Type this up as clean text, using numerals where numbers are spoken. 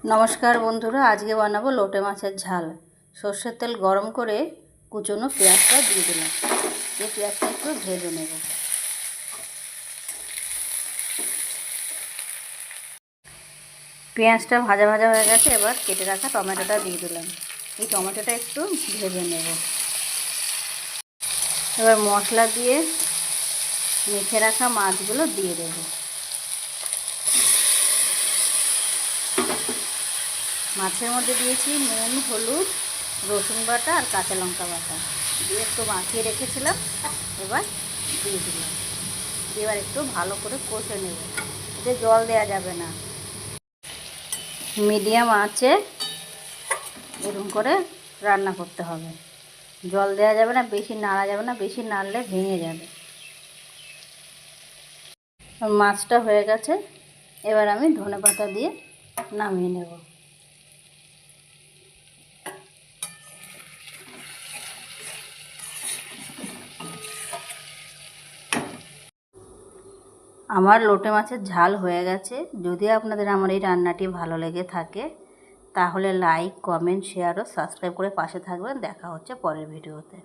নমস্কার বন্ধুরা, আজকে বানাবো লোটে মাছের ঝাল। সর্ষের তেল গরম করে কুচনো পেঁয়াজটা দিয়ে দিলাম। এই পেঁয়াজটা একটু ভেজে নেব। পেঁয়াজটা ভাজা ভাজা হয়ে গেছে, এবার কেটে রাখা টমেটোটা দিয়ে দিলাম। এই টমেটোটা একটু ভেজে নেব। এবার মশলা দিয়ে মেখে রাখা মাছগুলো দিয়ে দেব। মাছের মধ্যে দিয়েছি নুন, হলুদ, রসুন বাটা আর কাঁচা লঙ্কা বাটা দিয়ে একটু মাখিয়ে রেখেছিলাম। এবার দিয়ে দিলাম। এবার একটু ভালো করে কষে নেব। এতে জল দেওয়া যাবে না। মিডিয়াম আঁচে এরকম করে রান্না করতে হবে। জল দেওয়া যাবে না, বেশি নাড়া যাবে না, বেশি নাড়লে ভেঙে যাবে। মাছটা হয়ে গেছে, এবার আমি ধনেপাতা দিয়ে নামিয়ে নেব। আমার লোটে মাছের ঝাল হয়ে গেছে। যদি আপনাদের আমার এই রান্নাটি ভালো লেগে থাকে তাহলে লাইক, কমেন্ট, শেয়ার ও সাবস্ক্রাইব করে পাশে থাকবেন। দেখা হচ্ছে পরের ভিডিওতে।